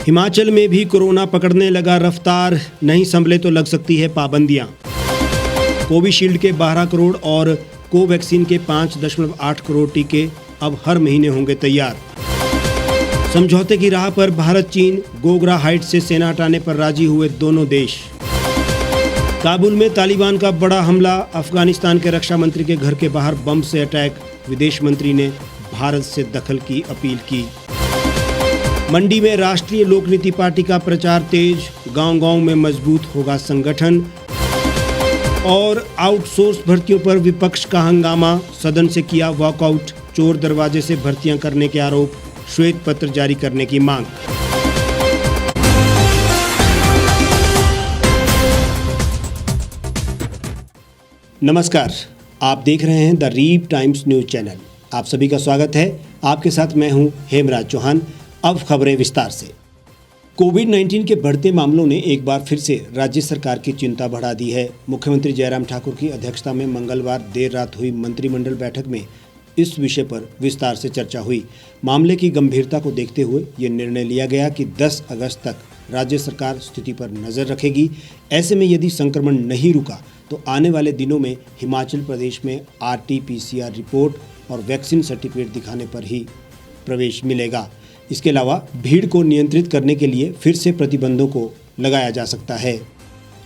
हिमाचल में भी कोरोना पकड़ने लगा रफ्तार, नहीं संभले तो लग सकती है पाबंदियां। कोविशील्ड के 12 करोड़ और कोवैक्सीन के 5.8 करोड़ टीके अब हर महीने होंगे तैयार। समझौते की राह पर भारत चीन, गोगरा हाइट से सेना हटाने पर राजी हुए दोनों देश। काबुल में तालिबान का बड़ा हमला, अफगानिस्तान के रक्षा मंत्री के घर के बाहर बम से अटैक, विदेश मंत्री ने भारत से दखल की अपील की। मंडी में राष्ट्रीय लोकनीति पार्टी का प्रचार तेज, गांव-गांव में मजबूत होगा संगठन। और आउटसोर्स भर्तियों पर विपक्ष का हंगामा, सदन से किया वॉकआउट, चोर दरवाजे से भर्तियां करने के आरोप, श्वेत पत्र जारी करने की मांग। नमस्कार, आप देख रहे हैं the Reap Times news channel. आप सभी का स्वागत है। आपके साथ मैं हूं हेमराज चौहान। अब खबरें विस्तार से। कोविड-19 के बढ़ते मामलों ने एक बार फिर से राज्य सरकार की चिंता बढ़ा दी है। मुख्यमंत्री जयराम ठाकुर की अध्यक्षता में मंगलवार देर रात हुई मंत्रिमंडल बैठक में इस विषय पर विस्तार से चर्चा हुई। मामले की गंभीरता को देखते हुए ये निर्णय लिया गया कि 10 अगस्त तक राज्य सरकार स्थिति पर नज़र रखेगी। ऐसे में यदि संक्रमण नहीं रुका तो आने वाले दिनों में हिमाचल प्रदेश में RT-PCR रिपोर्ट और वैक्सीन सर्टिफिकेट दिखाने पर ही प्रवेश मिलेगा। इसके अलावा भीड़ को नियंत्रित करने के लिए फिर से प्रतिबंधों को लगाया जा सकता है।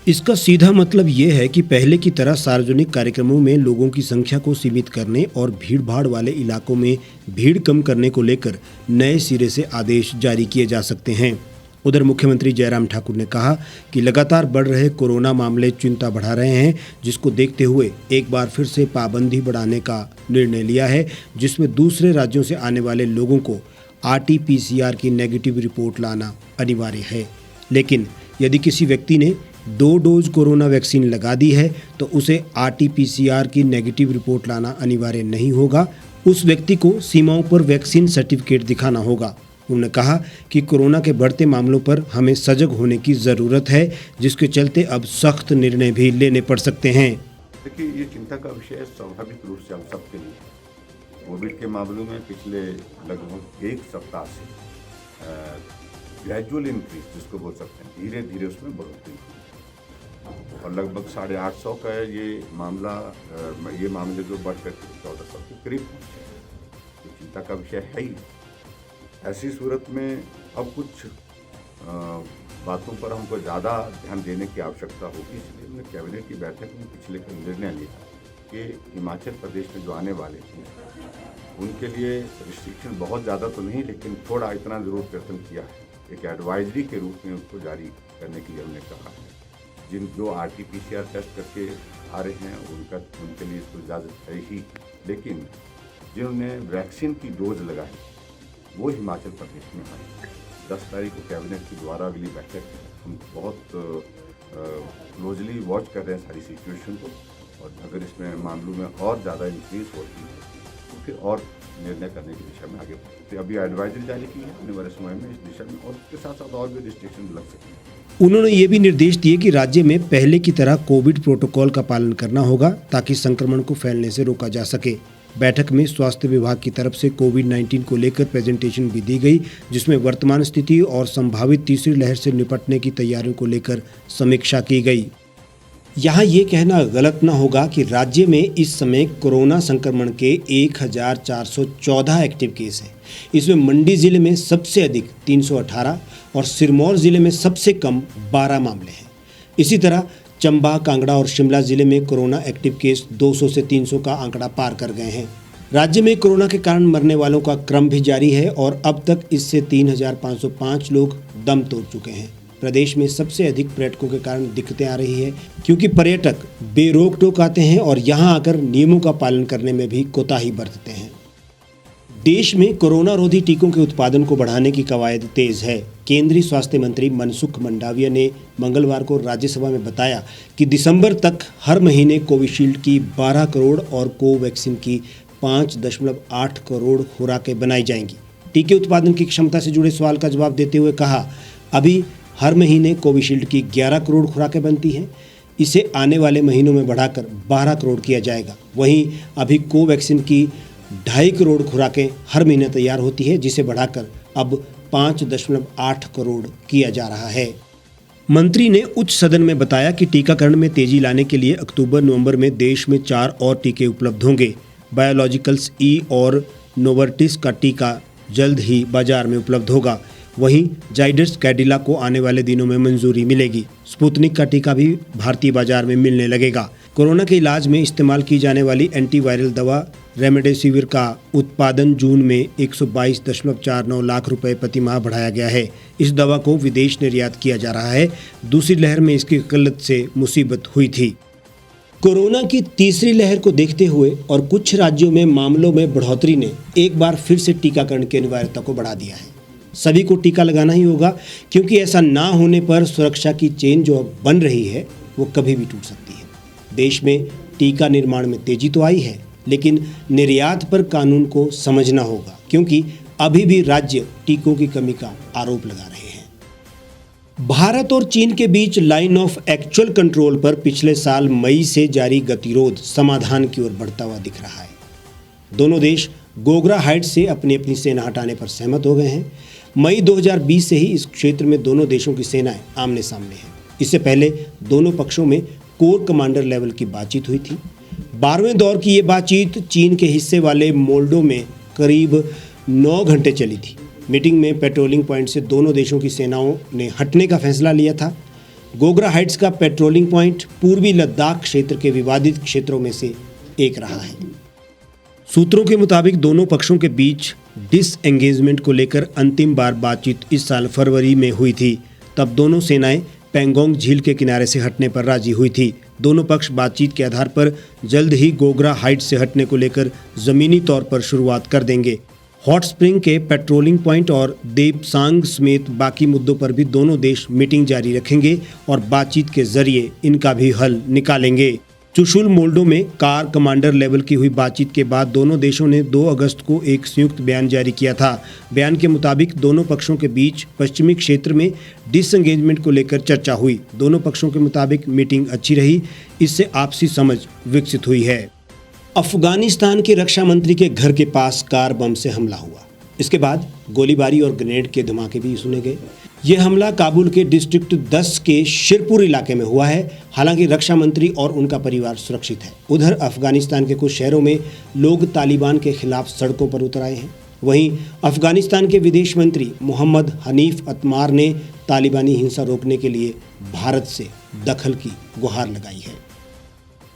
इसका सीधा मतलब ये है कि पहले की तरह सार्वजनिक कार्यक्रमों में लोगों की संख्या को सीमित करने और भीड़-भाड़ वाले इलाकों में भीड़ कम करने को लेकर नए सिरे से आदेश जारी किए जा सकते हैं। उधर मुख्यमंत्री जयराम ठाकुर ने कहा कि लगातार बढ़ रहे कोरोना मामले चिंता बढ़ा रहे हैं, जिसको देखते हुए एक बार फिर से पाबंदी बढ़ाने का निर्णय लिया है, जिसमें दूसरे राज्यों से आने वाले लोगों को RT-PCR की नेगेटिव रिपोर्ट लाना अनिवार्य है। लेकिन यदि किसी व्यक्ति ने 2 डोज कोरोना वैक्सीन लगा दी है तो उसे RT-PCR की नेगेटिव रिपोर्ट लाना अनिवार्य नहीं होगा। उस व्यक्ति को सीमाओं पर वैक्सीन सर्टिफिकेट दिखाना होगा। उन्होंने कहा कि कोरोना के बढ़ते मामलों पर हमें सजग होने की ज़रूरत है, जिसके चलते अब सख्त निर्णय भी लेने पड़ सकते हैं। देखिए, ये चिंता का विषय स्वाभाविक रूप से हम सबके लिए। कोविड के मामलों में पिछले लगभग 1 सप्ताह से ग्रेजुअल इंक्रीज जिसको बोल सकते हैं, धीरे धीरे उसमें बढ़ोतरी हुई और लगभग 850 का ये मामले जो बढ़ कर 1400 के करीब पहुँचे। तो चिंता का विषय है ही। ऐसी सूरत में अब कुछ बातों पर हमको ज़्यादा ध्यान देने की आवश्यकता होगी। इसलिए हमने कैबिनेट की बैठक में पिछले कल निर्णय लिया कि हिमाचल प्रदेश में जो आने वाले हैं उनके लिए रिस्ट्रिक्शन बहुत ज़्यादा तो नहीं, लेकिन थोड़ा इतना ज़रूर प्रयत्न किया है। एक एडवाइजरी के रूप में उसको जारी करने के लिए हमने कहा है। जो RT-PCR टेस्ट करके आ रहे हैं उनके लिए तो इजाज़त है ही, लेकिन जिन्होंने वैक्सीन की डोज लगाई वो हिमाचल प्रदेश में आए। 10 तारीख को कैबिनेट के द्वारा अगली बैठक है। हम बहुत क्लोजली वॉच कर रहे हैं सारी सिचुएशन को, और अगर इसमें मामलों में और ज़्यादा इंक्रीज होती है तो फिर और निर्णय करने की दिशा में आगे बढ़ते। अभी एडवाइजरी जारी की है, आने वाले समय में इस दिशा में और उसके साथ साथ और भी रिस्ट्रिक्शन लग सकते हैं। उन्होंने ये भी निर्देश दिए कि राज्य में पहले की तरह कोविड प्रोटोकॉल का पालन करना होगा ताकि संक्रमण को फैलने से रोका जा सके। बैठक में स्वास्थ्य विभाग की तरफ से कोविड-19 को लेकर प्रेजेंटेशन भी दी गई, जिसमें वर्तमान स्थिति और संभावित तीसरी लहर से निपटने की तैयारियों को लेकर समीक्षा की गई। यहाँ ये कहना गलत न होगा कि राज्य में इस समय कोरोना संक्रमण के 1414 एक्टिव केस हैं। इसमें मंडी जिले में सबसे अधिक 318 और सिरमौर जिले में सबसे कम 12 मामले हैं। इसी तरह चंबा, कांगड़ा और शिमला जिले में कोरोना एक्टिव केस 200 से 300 का आंकड़ा पार कर गए हैं। राज्य में कोरोना के कारण मरने वालों का क्रम भी जारी है और अब तक इससे 3505 लोग दम तोड़ चुके हैं। प्रदेश में सबसे अधिक पर्यटकों के कारण दिक्कतें आ रही है, क्योंकि पर्यटक बेरोक टोक आते हैं और यहां आकर नियमों का पालन करने में भी कोताही बरतते हैं। देश में कोरोना रोधी टीकों के उत्पादन को बढ़ाने की कवायद तेज है। केंद्रीय स्वास्थ्य मंत्री मनसुख मंडाविया ने मंगलवार को राज्यसभा में बताया कि दिसंबर तक हर महीने कोविशील्ड की 12 करोड़ और कोवैक्सीन की 5.8 करोड़ खुराकें बनाई जाएंगी। टीके उत्पादन की क्षमता से जुड़े सवाल का जवाब देते हुए कहा, अभी हर महीने कोविशील्ड की 11 करोड़ खुराकें बनती हैं। इसे आने वाले महीनों में बढ़ाकर 12 करोड़ किया जाएगा। वहीं अभी कोवैक्सीन की 2.5 करोड़ खुराकें हर महीने तैयार होती है, जिसे बढ़ाकर अब 5.8 करोड़ किया जा रहा है। मंत्री ने उच्च सदन में बताया कि टीकाकरण में तेजी लाने के लिए अक्टूबर-नवंबर में देश में 4 और टीके उपलब्ध होंगे। बायोलॉजिकल्स ई और नोवर्टिस का टीका जल्द ही बाजार में उपलब्ध होगा। वहीं जाइडस कैडिला को आने वाले दिनों में मंजूरी मिलेगी। स्पुतनिक का टीका भी भारतीय बाजार में मिलने लगेगा। कोरोना के इलाज में इस्तेमाल की जाने वाली एंटीवायरल दवा रेमडेसिविर का उत्पादन जून में 122.49 लाख रुपए प्रति माह बढ़ाया गया है। इस दवा को विदेश निर्यात किया जा रहा है। दूसरी लहर में इसकी किल्लत से मुसीबत हुई थी। कोरोना की तीसरी लहर को देखते हुए और कुछ राज्यों में मामलों में बढ़ोतरी ने एक बार फिर से टीकाकरण की अनिवार्यता को बढ़ा दिया है। सभी को टीका लगाना ही होगा, क्योंकि ऐसा ना होने पर सुरक्षा की चेन जो अब बन रही है वो कभी भी टूट सकती है। देश में टीका निर्माण में तेजी तो आई है, लेकिन निर्यात पर कानून को समझना होगा, क्योंकि अभी भी राज्य टीकों की कमी का आरोप लगा रहे हैं। भारत और चीन के बीच लाइन ऑफ एक्चुअल कंट्रोल पर पिछले साल मई से जारी गतिरोध समाधान की ओर बढ़ता हुआ दिख रहा है। दोनों देश गोगरा हाइट्स से अपनी अपनी सेना हटाने पर सहमत हो गए हैं। मई 2020 से ही इस क्षेत्र में दोनों देशों की सेनाएं आमने सामने हैं। इससे पहले दोनों पक्षों में कोर कमांडर लेवल की बातचीत हुई थी। 12वें दौर की ये बातचीत चीन के हिस्से वाले मोल्डो में करीब 9 घंटे चली थी। मीटिंग में पेट्रोलिंग पॉइंट से दोनों देशों की सेनाओं ने हटने का फैसला लिया था। गोगरा हाइट्स का पेट्रोलिंग पॉइंट पूर्वी लद्दाख क्षेत्र के विवादित क्षेत्रों में से एक रहा है। सूत्रों के मुताबिक दोनों पक्षों के बीच डिसएंगेजमेंट को लेकर अंतिम बार बातचीत इस साल फरवरी में हुई थी। तब दोनों सेनाएं पेंगोंग झील के किनारे से हटने पर राजी हुई थी। दोनों पक्ष बातचीत के आधार पर जल्द ही गोगरा हाइट्स से हटने को लेकर जमीनी तौर पर शुरुआत कर देंगे। हॉट स्प्रिंग के पेट्रोलिंग पॉइंट और देपसांग समेत बाकी मुद्दों पर भी दोनों देश मीटिंग जारी रखेंगे और बातचीत के जरिए इनका भी हल निकालेंगे। चुशुल मोल्डो में कार कमांडर लेवल की हुई बातचीत के बाद दोनों देशों ने 2 अगस्त को एक संयुक्त बयान जारी किया था। बयान के मुताबिक दोनों पक्षों के बीच पश्चिमी क्षेत्र में डिसएंगेजमेंट को लेकर चर्चा हुई। दोनों पक्षों के मुताबिक मीटिंग अच्छी रही, इससे आपसी समझ विकसित हुई है। अफगानिस्तान के रक्षा मंत्री के घर के पास कार बम से हमला हुआ। इसके बाद गोलीबारी और ग्रेनेड के धमाके भी सुने गए। यह हमला काबुल के डिस्ट्रिक्ट 10 के शिरपुर इलाके में हुआ है। हालांकि रक्षा मंत्री और उनका परिवार सुरक्षित है। उधर अफगानिस्तान के कुछ शहरों में लोग तालिबान के खिलाफ सड़कों पर उतर आए हैं। वहीं अफगानिस्तान के विदेश मंत्री मोहम्मद हनीफ अतमार ने तालिबानी हिंसा रोकने के लिए भारत से दखल की गुहार लगाई है।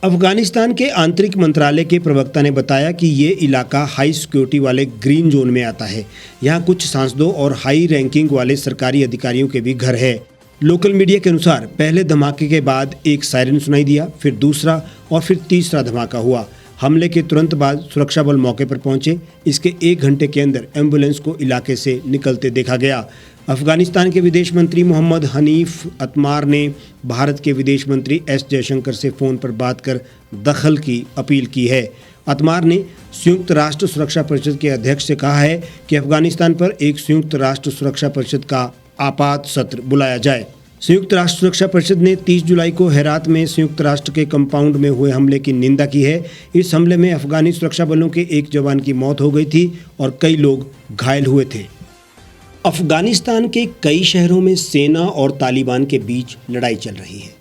अफगानिस्तान के आंतरिक मंत्रालय के प्रवक्ता ने बताया कि ये इलाका हाई सिक्योरिटी वाले ग्रीन जोन में आता है। यहाँ कुछ सांसदों और हाई रैंकिंग वाले सरकारी अधिकारियों के भी घर है। लोकल मीडिया के अनुसार पहले धमाके के बाद एक सायरन सुनाई दिया, फिर दूसरा और फिर तीसरा धमाका हुआ। हमले के तुरंत बाद सुरक्षा बल मौके पर पहुंचे। इसके 1 घंटे के अंदर एम्बुलेंस को इलाके से निकलते देखा गया। अफगानिस्तान के विदेश मंत्री मोहम्मद हनीफ अतमार ने भारत के विदेश मंत्री एस जयशंकर से फ़ोन पर बात कर दखल की अपील की है। अतमार ने संयुक्त राष्ट्र सुरक्षा परिषद के अध्यक्ष से कहा है कि अफगानिस्तान पर एक संयुक्त राष्ट्र सुरक्षा परिषद का आपात सत्र बुलाया जाए। संयुक्त राष्ट्र सुरक्षा परिषद ने 30 जुलाई को हेरात में संयुक्त राष्ट्र के कंपाउंड में हुए हमले की निंदा की है। इस हमले में अफगानी सुरक्षा बलों के एक जवान की मौत हो गई थी और कई लोग घायल हुए थे। अफगानिस्तान के कई शहरों में सेना और तालिबान के बीच लड़ाई चल रही है।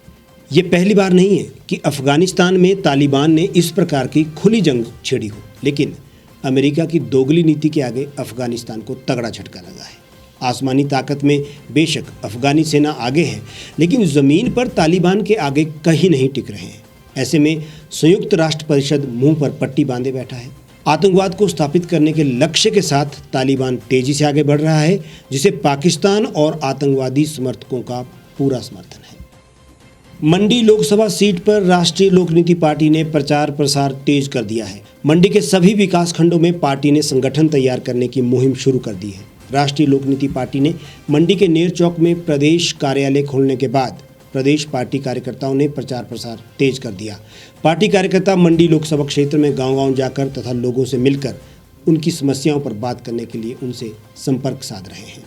ये पहली बार नहीं है कि अफगानिस्तान में तालिबान ने इस प्रकार की खुली जंग छेड़ी हो, लेकिन अमेरिका की दोगली नीति के आगे अफगानिस्तान को तगड़ा झटका लगा है। आसमानी ताकत में बेशक अफगानी सेना आगे है, लेकिन ज़मीन पर तालिबान के आगे कहीं नहीं टिक रहे हैं। ऐसे में संयुक्त राष्ट्र परिषद मुंह पर पट्टी बांधे बैठा है। आतंकवाद को स्थापित करने के लक्ष्य के साथ तालिबान तेजी से आगे बढ़ रहा है, जिसे पाकिस्तान और आतंकवादी समर्थकों का पूरा समर्थन है। मंडी लोकसभा सीट पर राष्ट्रीय लोकनीति पार्टी ने प्रचार प्रसार तेज कर दिया है। मंडी के सभी विकास खंडों में पार्टी ने संगठन तैयार करने की मुहिम शुरू कर दी है। राष्ट्रीय लोकनीति पार्टी ने मंडी के नेर चौक में प्रदेश कार्यालय खोलने के बाद प्रदेश पार्टी कार्यकर्ताओं ने प्रचार प्रसार तेज कर दिया। पार्टी कार्यकर्ता मंडी लोकसभा क्षेत्र में गांव-गांव जाकर तथा लोगों से मिलकर उनकी समस्याओं पर बात करने के लिए उनसे संपर्क साध रहे हैं।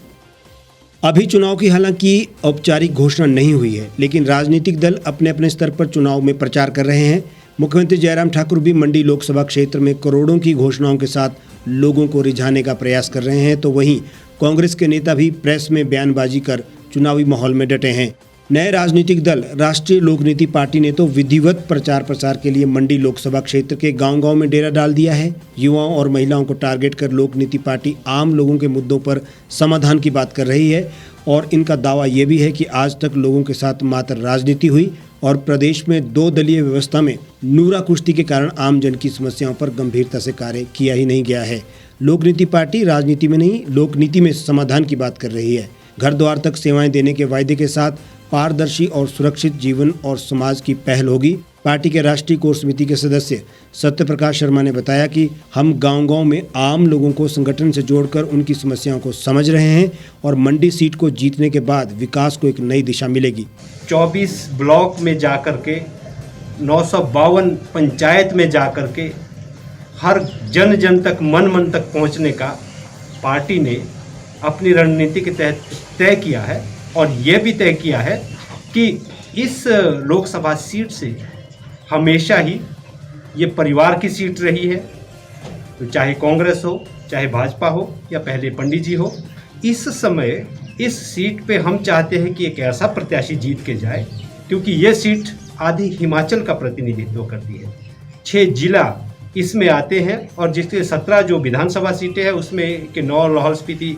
अभी चुनाव की हालांकि औपचारिक घोषणा नहीं हुई है, लेकिन राजनीतिक दल अपने अपने स्तर पर चुनाव में प्रचार कर रहे हैं। मुख्यमंत्री जयराम ठाकुर भी मंडी लोकसभा क्षेत्र में करोड़ों की घोषणाओं के साथ लोगों को रिझाने का प्रयास कर रहे हैं, तो वहीं कांग्रेस के नेता भी प्रेस में बयानबाजी कर चुनावी माहौल में डटे हैं। नए राजनीतिक दल राष्ट्रीय लोक नीति पार्टी ने तो विधिवत प्रचार प्रसार के लिए मंडी लोकसभा क्षेत्र के गांव-गांव में डेरा डाल दिया है। युवाओं और महिलाओं को टारगेट कर लोक नीति पार्टी आम लोगों के मुद्दों पर समाधान की बात कर रही है और इनका दावा ये भी है कि आज तक लोगों के साथ मात्र राजनीति हुई और प्रदेश में 2 दलीय व्यवस्था में नूरा कुश्ती के कारण आम जन की समस्याओं पर गंभीरता से कार्य किया ही नहीं गया है। लोक नीति पार्टी राजनीति में नहीं, लोक नीति में समाधान की बात कर रही है। घर द्वार तक सेवाएं देने के वायदे के साथ पारदर्शी और सुरक्षित जीवन और समाज की पहल होगी। पार्टी के राष्ट्रीय कोर समिति के सदस्य सत्य प्रकाश शर्मा ने बताया कि हम गांव-गांव में आम लोगों को संगठन से जोड़कर उनकी समस्याओं को समझ रहे हैं और मंडी सीट को जीतने के बाद विकास को एक नई दिशा मिलेगी। 24 ब्लॉक में जाकर के 952 पंचायत में जाकर के हर जन जन तक मन तक पहुंचने का पार्टी ने अपनी रणनीति के तहत तय किया है और ये भी तय किया है कि इस लोकसभा सीट से हमेशा ही ये परिवार की सीट रही है, तो चाहे कांग्रेस हो, चाहे भाजपा हो या पहले पंडित जी हो। इस समय इस सीट पे हम चाहते हैं कि एक ऐसा प्रत्याशी जीत के जाए, क्योंकि ये सीट आधी हिमाचल का प्रतिनिधित्व करती है। 6 जिला इसमें आते हैं और जिसके 17 जो विधानसभा सीटें हैं उसमें किन्नौर, लाहौल स्पीति,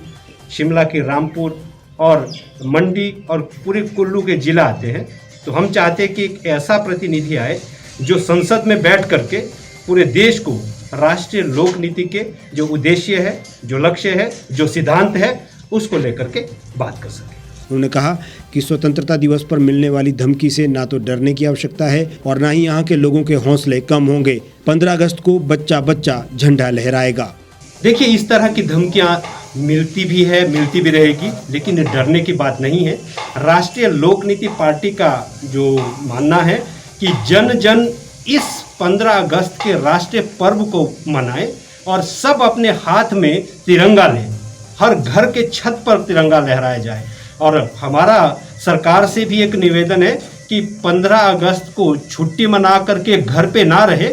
शिमला के रामपुर और मंडी और पूरे कुल्लू के जिला आते हैं। तो हम चाहते हैं कि एक ऐसा प्रतिनिधि आए जो संसद में बैठ करके पूरे देश को राष्ट्रीय लोक नीति के जो उद्देश्य है, जो लक्ष्य है, जो सिद्धांत है, उसको लेकर के बात कर सके। उन्होंने कहा कि स्वतंत्रता दिवस पर मिलने वाली धमकी से ना तो डरने की आवश्यकता है और ना ही यहाँ के लोगों के हौसले कम होंगे। 15 अगस्त को बच्चा बच्चा झंडा लहराएगा। देखिए, इस तरह की धमकियां मिलती भी है, मिलती भी रहेगी, लेकिन डरने की बात नहीं है। राष्ट्रीय लोक नीति पार्टी का जो मानना है कि जन जन इस 15 अगस्त के राष्ट्रीय पर्व को मनाए और सब अपने हाथ में तिरंगा लें, हर घर के छत पर तिरंगा लहराया जाए। और हमारा सरकार से भी एक निवेदन है कि 15 अगस्त को छुट्टी मना करके घर पे ना रहे,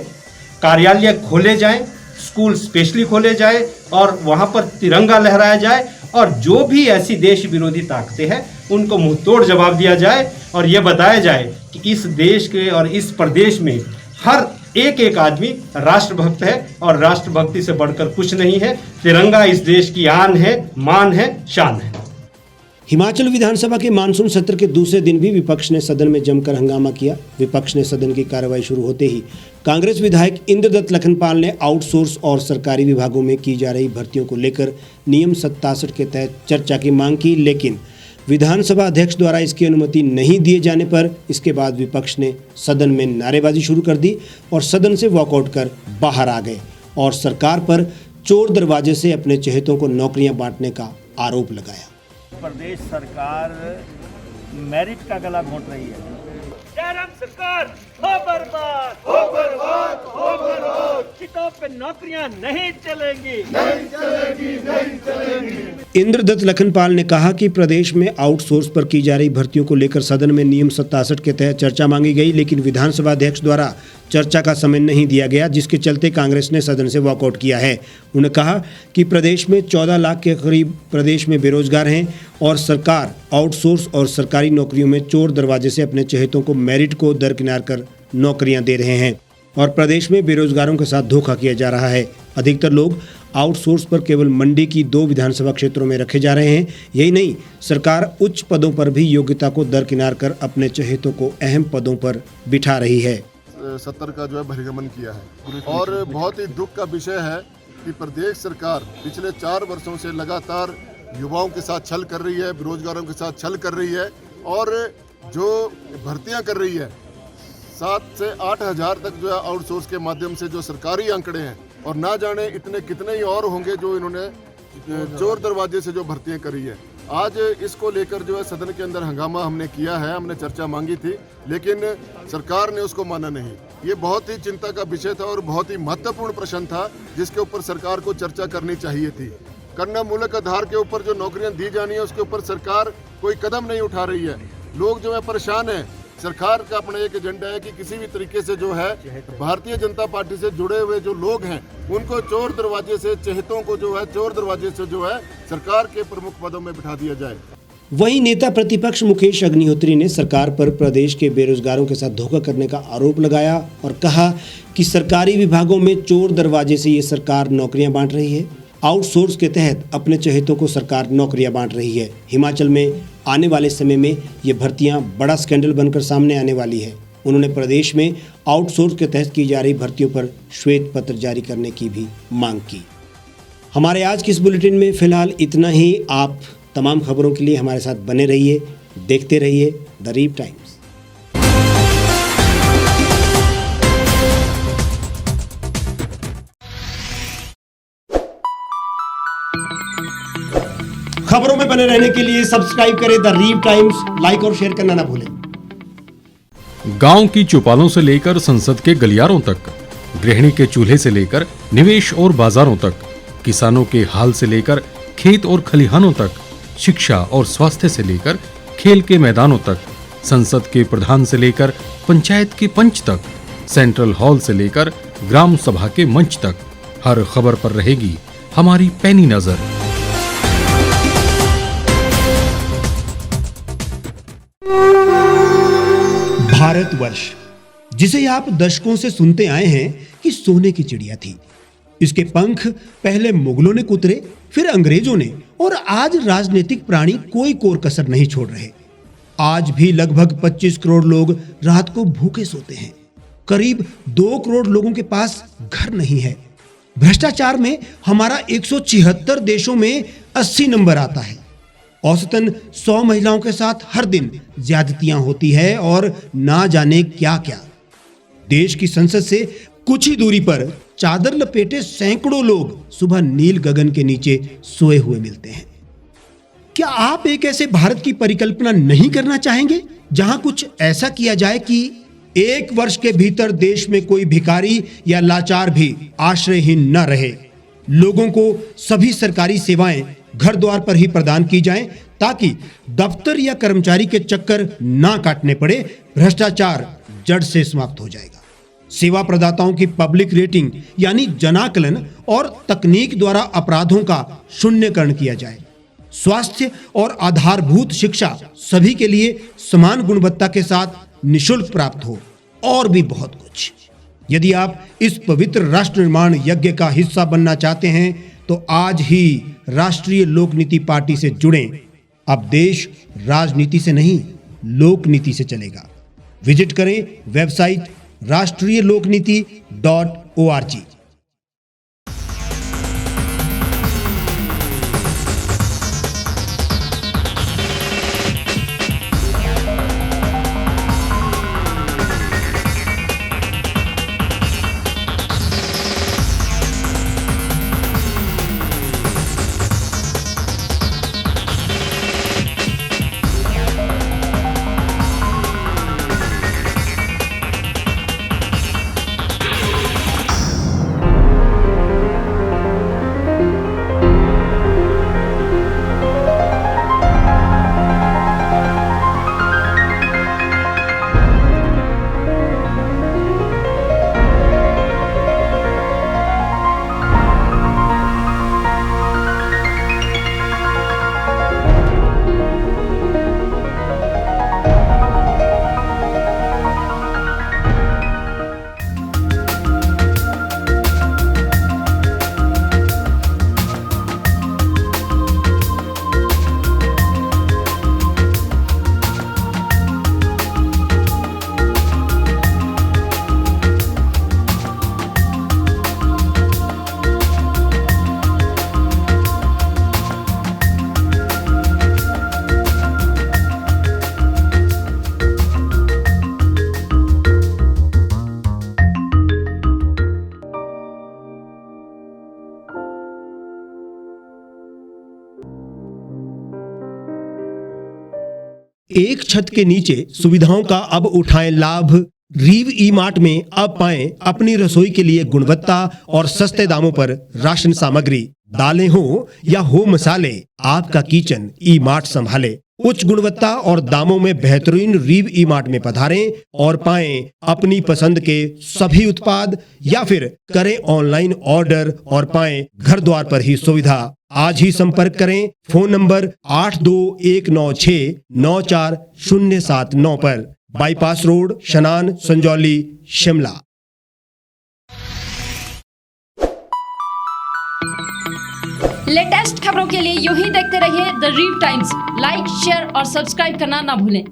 कार्यालय खोले जाएं, स्कूल स्पेशली खोले जाए और वहाँ पर तिरंगा लहराया जाए और जो भी ऐसी देश विरोधी ताकतें हैं उनको मुंहतोड़ जवाब दिया जाए और ये बताया जाए कि इस देश के और इस प्रदेश में हर एक आदमी राष्ट्रभक्त है और राष्ट्रभक्ति से बढ़कर कुछ नहीं है। तिरंगा इस देश की आन है, मान है, शान है। हिमाचल विधानसभा के मानसून सत्र के दूसरे दिन भी विपक्ष ने सदन में जमकर हंगामा किया। विपक्ष ने सदन की कार्रवाई शुरू होते ही कांग्रेस विधायक इंद्रदत्त लखनपाल ने आउटसोर्स और सरकारी विभागों में की जा रही भर्तियों को लेकर नियम 67 के तहत चर्चा की मांग की, लेकिन विधानसभा अध्यक्ष द्वारा इसकी अनुमति नहीं दिए जाने पर इसके बाद विपक्ष ने सदन में नारेबाजी शुरू कर दी और सदन से वॉकआउट कर बाहर आ गए और सरकार पर चोर दरवाजे से अपने चहेतों को नौकरियां बांटने का आरोप लगाया। प्रदेश सरकार मेरिट का गला घोंट रही है। जयराम सरकार हो बर्बाद, हो बर्बाद, हो बर्बाद। सीटों पे नौकरियां नहीं चलेंगी, नहीं चलेगी, नहीं चलेगी। इंद्रदत्त लखनपाल ने कहा कि प्रदेश में आउटसोर्स पर की जा रही भर्तियों को लेकर सदन में नियम 67 के तहत चर्चा मांगी गई, लेकिन विधानसभा अध्यक्ष द्वारा चर्चा का समय नहीं दिया गया, जिसके चलते कांग्रेस ने सदन से वॉकआउट किया है। उन्होंने कहा कि प्रदेश में 14 लाख के करीब प्रदेश में बेरोजगार हैं और सरकार आउटसोर्स और सरकारी नौकरियों में चोर दरवाजे से अपने चहेतों को मेरिट को दरकिनार कर नौकरियां दे रहे हैं और प्रदेश में बेरोजगारों के साथ धोखा किया जा रहा है। अधिकतर लोग आउटसोर्स पर केवल मंडी की 2 विधानसभा क्षेत्रों में रखे जा रहे हैं। यही नहीं, सरकार उच्च पदों पर भी योग्यता को दरकिनार कर अपने चहेतों को अहम पदों पर बिठा रही है। सत्तर का जो है बहिर्गमन किया है और बहुत ही दुख का विषय है कि प्रदेश सरकार पिछले 4 वर्षों से लगातार युवाओं के साथ छल कर रही है, बेरोजगारों के साथ छल कर रही है और जो भर्तियां कर रही है 7 से 8 हज़ार तक जो है आउटसोर्स के माध्यम से जो सरकारी आंकड़े हैं और ना जाने इतने कितने ही और होंगे जो इन्होंने चोर दरवाजे से जो भर्तियां करी है। आज इसको लेकर जो है सदन के अंदर हंगामा हमने किया है, हमने चर्चा मांगी थी, लेकिन सरकार ने उसको माना नहीं। ये बहुत ही चिंता का विषय था और बहुत ही महत्वपूर्ण प्रश्न था जिसके ऊपर सरकार को चर्चा करनी चाहिए थी। कन्या मूलक आधार के ऊपर जो नौकरियां दी जानी है उसके ऊपर सरकार कोई कदम नहीं उठा रही है। लोग जो है परेशान हैं सरकार का अपना एक एजेंडा है कि किसी भी तरीके से जो है भारतीय जनता पार्टी से जुड़े हुए जो लोग हैं उनको चोर दरवाजे से, चहेतों को जो है चोर दरवाजे से जो है सरकार के प्रमुख पदों में बिठा दिया जाए। वहीं नेता प्रतिपक्ष मुकेश अग्निहोत्री ने सरकार पर प्रदेश के बेरोजगारों के साथ धोखा करने का आरोप लगाया और कहा कि सरकारी विभागों में चोर दरवाजे से ये सरकार नौकरियां बांट रही है। आउटसोर्स के तहत अपने चहेतों को सरकार नौकरियां बांट रही है। हिमाचल में आने वाले समय में ये भर्तियां बड़ा स्कैंडल बनकर सामने आने वाली है। उन्होंने प्रदेश में आउटसोर्स के तहत की जा रही भर्तियों पर श्वेत पत्र जारी करने की भी मांग की। हमारे आज के इस बुलेटिन में फिलहाल इतना ही। आप तमाम खबरों के लिए हमारे साथ बने रहिए, देखते रहिए द रीप टाइम्स। खबरों में बने रहने के लिए सब्सक्राइब करें द रीप टाइम्स, लाइक और शेयर करना ना भूलें। गांव की चौपालों से लेकर संसद के गलियारों तक, गृहिणी के चूल्हे से लेकर निवेश और बाजारों तक, किसानों के हाल से लेकर खेत और खलिहानों तक, शिक्षा और स्वास्थ्य से लेकर खेल के मैदानों तक, संसद के प्रधान से लेकर पंचायत के पंच तक, सेंट्रल हॉल से लेकर ग्राम सभा के मंच तक, हर खबर पर रहेगी हमारी पैनी नजर। भारतवर्ष, जिसे आप दशकों से सुनते आए हैं कि सोने की चिड़िया थी। इसके पंख पहले मुगलों ने कुतरे, फिर अंग्रेजों ने, और आज राजनीतिक प्राणी कोई कोर कसर नहीं छोड़ रहे। आज भी लगभग 25 करोड़ लोग रात को भूखे सोते हैं। करीब 2 करोड़ लोगों के पास घर नहीं है। भ्रष्टाचार में हमारा 176 देशों में 80 नंबर आता है। औसतन 100 महिलाओं के साथ हर दिन ज्यादतियां होती है और ना जाने क्या क्या। देश की संसद से कुछ ही दूरी पर चादर लपेटे सैकड़ों लोग सुबह नील गगन के नीचे सोए हुए मिलते हैं। क्या आप एक ऐसे भारत की परिकल्पना नहीं करना चाहेंगे जहां कुछ ऐसा किया जाए कि 1 वर्ष के भीतर देश में कोई भिखारी या लाचार भी आश्रयहीन न रहे? लोगों को सभी सरकारी सेवाएं घर द्वार पर ही प्रदान की जाएं ताकि दफ्तर या कर्मचारी के चक्कर ना काटने पड़े। भ्रष्टाचार जड़ से समाप्त हो जाएगा। सेवा प्रदाताओं की पब्लिक रेटिंग यानी जनाकलन और तकनीक द्वारा अपराधों का शून्यकरण किया जाए। स्वास्थ्य और आधारभूत शिक्षा सभी के लिए समान गुणवत्ता के साथ निशुल्क प्राप्त हो, और भी बहुत कुछ। यदि आप इस पवित्र राष्ट्र निर्माण यज्ञ का हिस्सा बनना चाहते हैं तो आज ही राष्ट्रीय लोक नीति पार्टी से जुड़ें। अब देश राजनीति से नहीं, लोक नीति से चलेगा। विजिट करें वेबसाइट rashtriyalokniti.org। एक छत के नीचे सुविधाओं का अब उठाएं लाभ। रीव ई मार्ट में अब पाएं अपनी रसोई के लिए गुणवत्ता और सस्ते दामों पर राशन सामग्री। दालें हो या हो मसाले, आपका किचन ई मार्ट संभाले। उच्च गुणवत्ता और दामों में बेहतरीन रीव ई मार्ट में पधारें और पाएं अपनी पसंद के सभी उत्पाद, या फिर करें ऑनलाइन ऑर्डर और पाएं घर द्वार पर ही सुविधा। आज ही संपर्क करें फोन नंबर 8219694079 पर, बाईपास रोड, शनान, संजौली, शिमला। लेटेस्ट खबरों के लिए यूं ही देखते रहिए द रीव टाइम्स। लाइक, शेयर और सब्सक्राइब करना ना भूलें।